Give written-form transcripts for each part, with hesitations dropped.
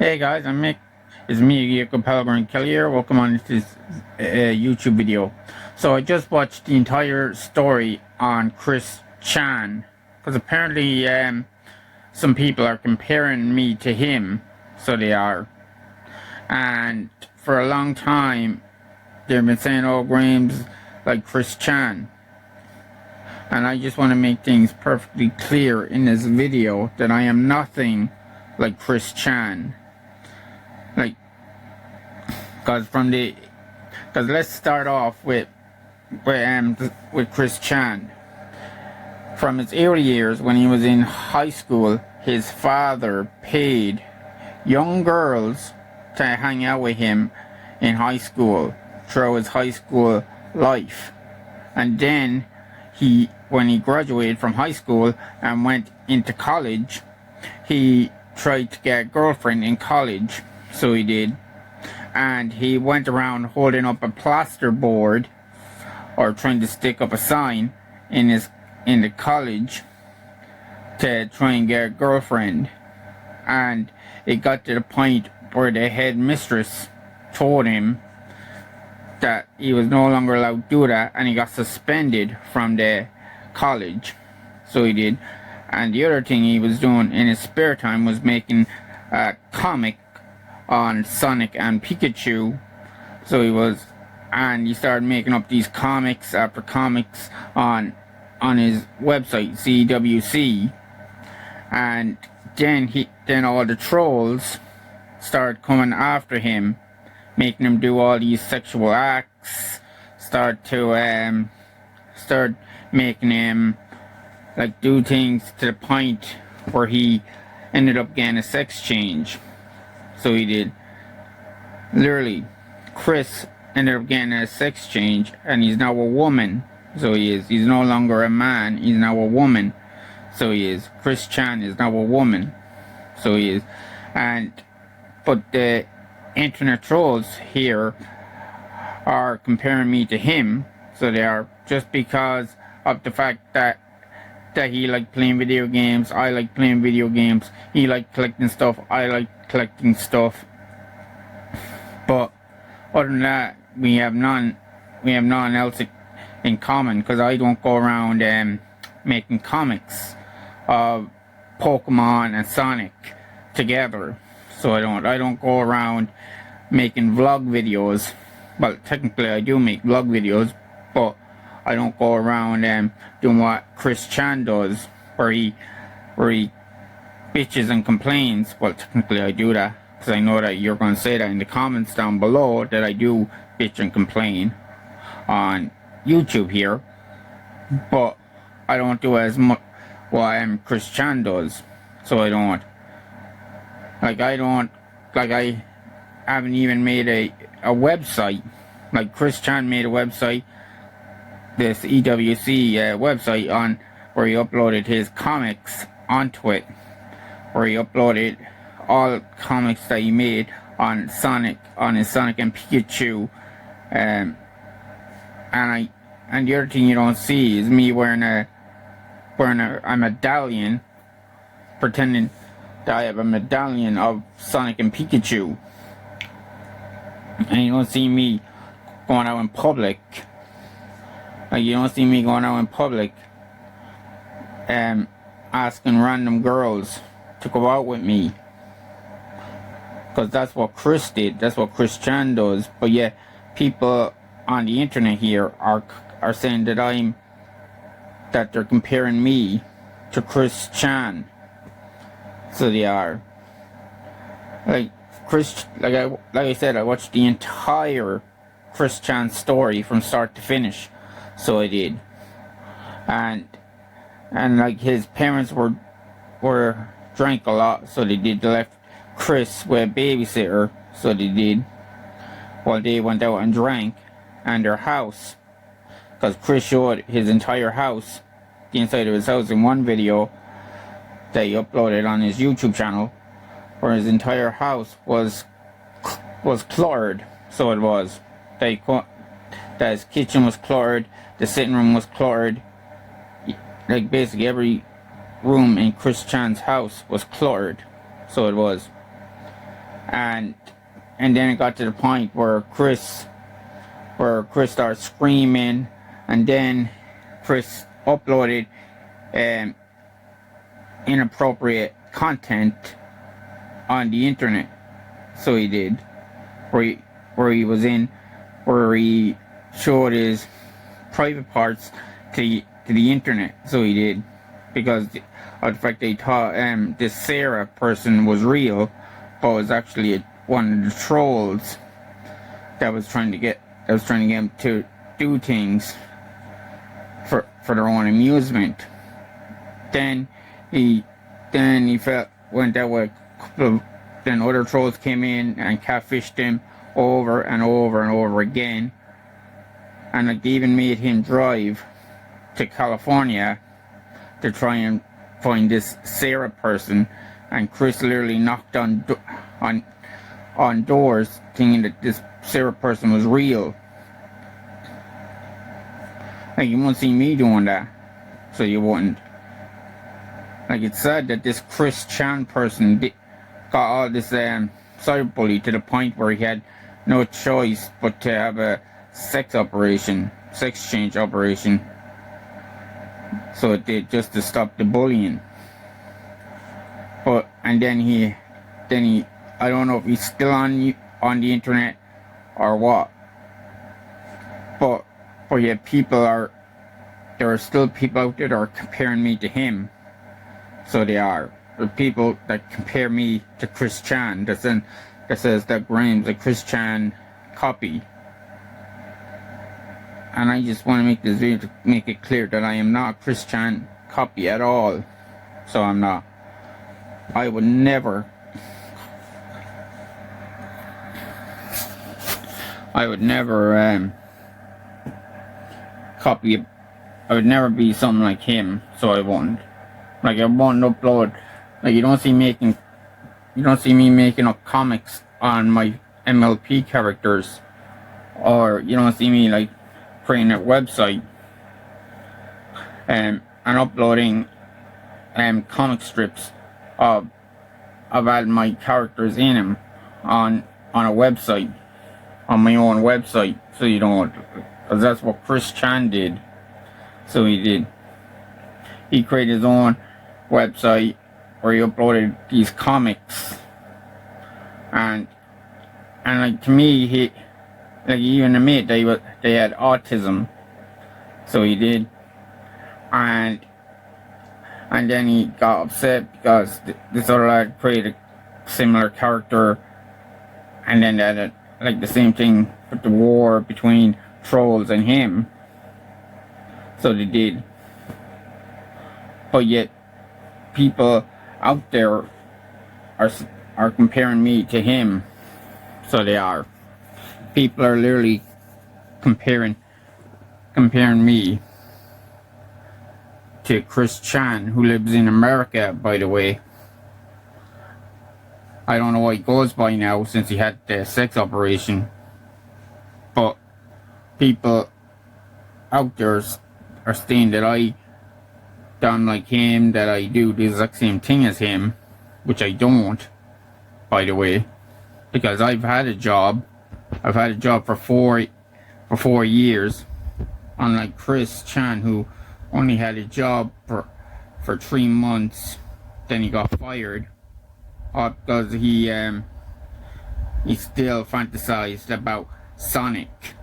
Hey guys, I'm Mick. It's me, Graeme Kelly here. Welcome on to this YouTube video. So I just watched the entire story on Chris Chan, because apparently some people are comparing me to him, so they are. And for a long time, they've been saying, "Oh, Graeme's like Chris Chan." And I just want to make things perfectly clear in this video that I am nothing like Chris Chan. Because let's start off with Chris Chan. From his early years, when he was in high school, his father paid young girls to hang out with him in high school throughout his high school life. And then when he graduated from high school and went into college, he tried to get a girlfriend in college, so he did. And he went around holding up a plasterboard or trying to stick up a sign in the college to try and get a girlfriend. And it got to the point where the headmistress told him that he was no longer allowed to do that, and he got suspended from the college, so he did. And the other thing he was doing in his spare time was making a comic on Sonic and Pikachu. So he started making up these comics after comics on his website CWC. And then all the trolls started coming after him, making him do all these sexual acts, start making him do things to the point where he ended up getting a sex change. So he did. Literally, Chris ended up getting a sex change, and he's now a woman. So he is. He's no longer a man. He's now a woman. So he is. Chris Chan is now a woman. So he is. But the internet trolls here are comparing me to him. So they are, just because of the fact that he liked playing video games. I like playing video games. He liked collecting stuff. I like collecting stuff. But other than that, we have none else in common, because I don't go around making comics of Pokemon and Sonic together. So I don't go around making vlog videos. Well, technically I do make vlog videos, but I don't go around doing what Chris Chan does, where he bitches and complains. Well, technically I do that, because I know that you're going to say that in the comments down below, that I do bitch and complain on YouTube here. But I don't do as much what Chris Chan does. So I haven't even made a website. Like Chris Chan made a website, this EWC website, where he uploaded his comics onto it, where he uploaded all comics that he made on his Sonic and Pikachu, and the other thing you don't see is me wearing a medallion, pretending that I have a medallion of Sonic and Pikachu. And you don't see me going out in public. You don't see me going out in public asking random girls to go out with me. Because that's what Chris did. That's what Chris Chan does. But yeah, people on the internet here are saying that they're comparing me to Chris Chan. So they are. Like I said, I watched the entire Chris Chan story from start to finish. So I did. And his parents were drank a lot, so they left Chris with a babysitter, so they did, while they went out and drank. And their house, because Chris showed his entire house, the inside of his house, in one video that he uploaded on his YouTube channel, where his entire house was cluttered. So it was that his kitchen was cluttered, the sitting room was cluttered, like basically every room in Chris Chan's house was cluttered. So it was. and then it got to the point where Chris started screaming, and then Chris uploaded inappropriate content on the internet. So he did, where he showed his private parts to the internet. So he did, because of the fact they thought this Sarah person was real, but was actually one of the trolls that was trying to get him to do things for their own amusement. Then he went that way. Then other trolls came in and catfished him over and over and over again, and like they even made him drive to California to try and find this Sarah person. And Chris literally knocked on doors thinking that this Sarah person was real. Like, you won't see me doing that, so you wouldn't. Like, it's sad that this Chris Chan person got all this cyberbully to the point where he had no choice but to have a sex change operation. So it did, just to stop the bullying. But and then he I don't know if he's still on the internet or what. But yeah, there are still people out there that are comparing me to him. So they are. The people that compare me to Chris Chan, that says that Graeme's a Chris Chan copy. And I just want to make this video to make it clear that I am not a Chris Chan copy at all. So I'm not. I would never copy. I would never be something like him, so I won't. Like, I won't upload. Like, you don't see me making up comics on my MLP characters, or you don't see me like creating a website and uploading comic strips of adding my characters in them on a website, on my own website. So you don't, because that's what Chris Chan did. So he created his own website where he uploaded these comics, and like, to me, he even admit they had autism. So he did, and then he got upset because this other lad created a similar character, and then that had like the same thing with the war between trolls and him. So they did. But yet people out there are comparing me to him. So they are. People are literally comparing me to Chris Chan, who lives in America, by the way. I don't know what he goes by now since he had the sex operation. But people out there are saying that I done like him, that I do the exact same thing as him, which I don't, by the way, because I've had a job for 4 years, unlike Chris Chan, who only had a job for 3 months, then he got fired, because he still fantasized about Sonic.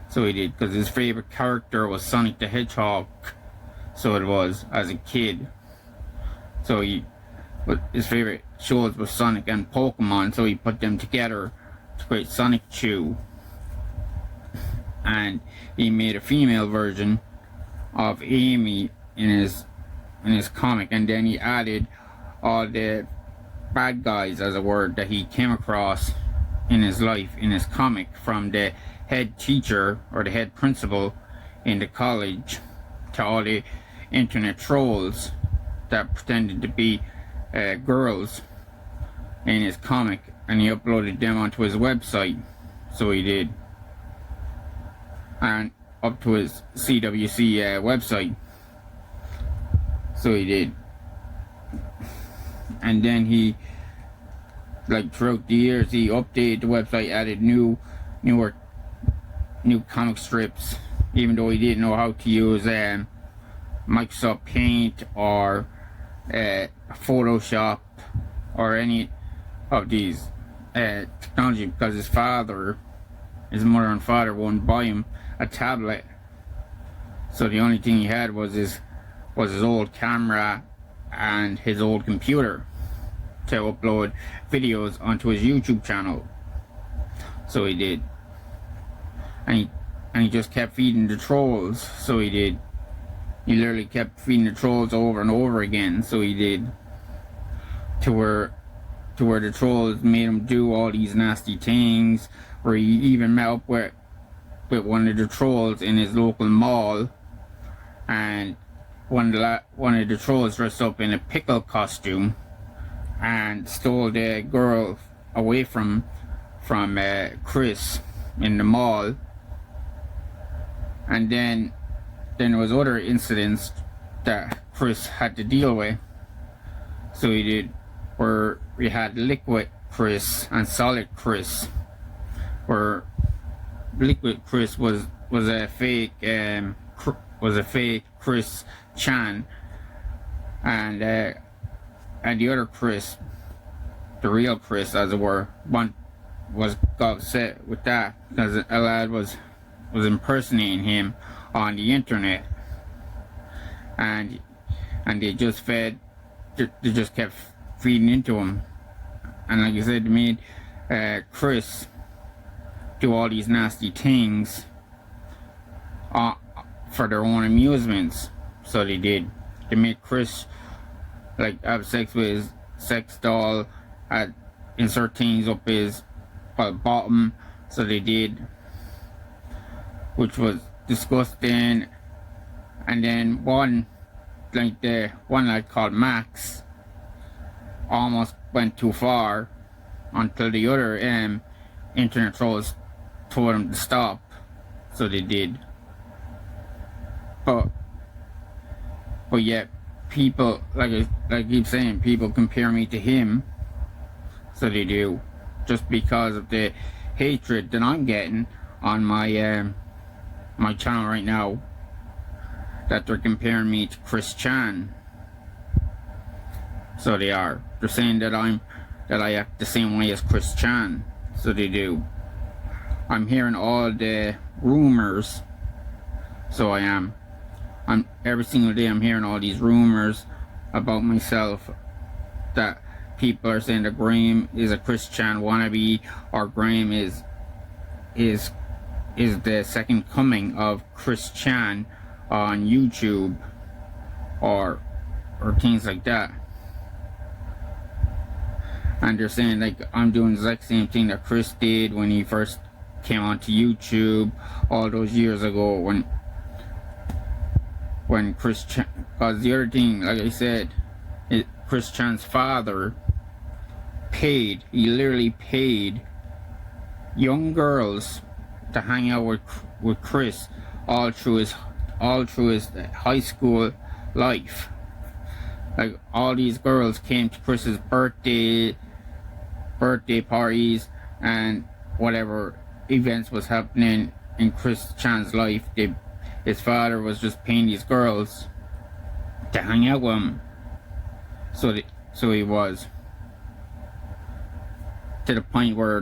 So he did, because his favorite character was Sonic the Hedgehog. So it was, as a kid. So his favorite shows were Sonic and Pokemon, so he put them together to create Sonic Chew. And he made a female version of Amy in his comic, and then he added all the bad guys, as a word, that he came across in his life, in his comic, from the head teacher or the head principal in the college to all the internet trolls that pretended to be girls in his comic, and he uploaded them onto his website. So he did, and up to his CWC website. So he did, and then he like throughout the years, he updated the website, added new comic strips, even though he didn't know how to use Microsoft Paint or Photoshop or any of these technology, because his mother and father wouldn't buy him a tablet. So the only thing he had was his old camera and his old computer to upload videos onto his YouTube channel. So he did. And he just kept feeding the trolls. So he did. He literally kept feeding the trolls over and over again. So he did. To where the trolls made him do all these nasty things. Where he even met up with one of the trolls in his local mall. And one of the trolls dressed up in a pickle costume and stole the girl away from Chris in the mall. And then there was other incidents that Chris had to deal with. So he did, where we had liquid Chris and solid Chris, where liquid Chris was a fake Chris Chan, and the other Chris, the real Chris as it were, got upset with that because a lad was impersonating him on the internet, and they just kept feeding into him, and like I said, they made Chris do all these nasty things for their own amusements. So they did. They made Chris like have sex with his sex doll, insert things up his bottom. So they did, which was disgusting. And then one lad called Max almost went too far until the other internet trolls told him to stop. So they did. But yeah, people, like I keep saying, people compare me to him. So they do, just because of the hatred that I'm getting on my my channel right now, that they're comparing me to Chris Chan. So they are. They're saying that I act the same way as Chris Chan. So they do. I'm hearing all the rumors. So I am. Every single day I'm hearing all these rumors about myself, that people are saying that Graeme is a Chris Chan wannabe, or Graeme is the second coming of Chris Chan on YouTube, or things like that. And they're saying like I'm doing the exact same thing that Chris did when he first came onto YouTube all those years ago, when Chris Chan, because the other thing, like I said, Chris Chan's father he literally paid young girls to hang out with Chris all through his high school life. Like, all these girls came to Chris's birthday parties and whatever events was happening in Chris Chan's life. His father was just paying these girls to hang out with him. So he was, to the point where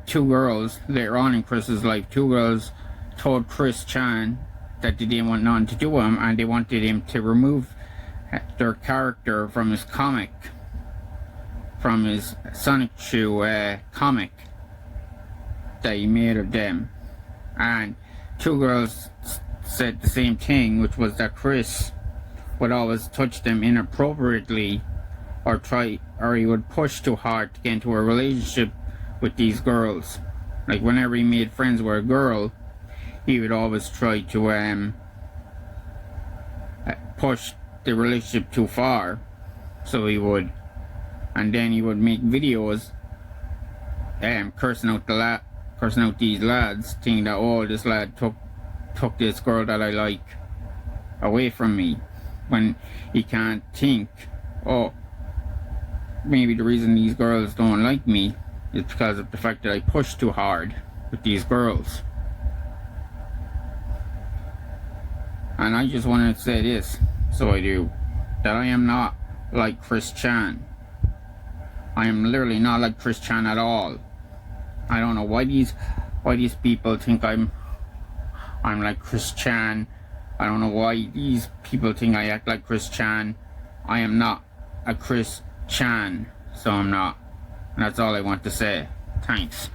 two girls later on in Chris's life, two girls told Chris Chan that they didn't want nothing to do with him, and they wanted him to remove their character from his comic, from his Sonic Shoe comic that he made of them. And two girls said the same thing, which was that Chris would always touch them inappropriately, or he would push too hard to get into a relationship with these girls. Like, whenever he made friends with a girl, he would always try to push the relationship too far. So he would, and then he would make videos cursing out these lads, thinking that, oh, this lad took this girl that I like away from me, when he can't think, oh, maybe the reason these girls don't like me is because of the fact that I push too hard with these girls. And I just wanted to say this, so I do, that I am not like Chris Chan. I am literally not like Chris Chan at all. I don't know why these people think I'm like Chris Chan. I don't know why these people think I act like Chris Chan. I am not a Chris Chan, so I'm not. And that's all I want to say. Thanks.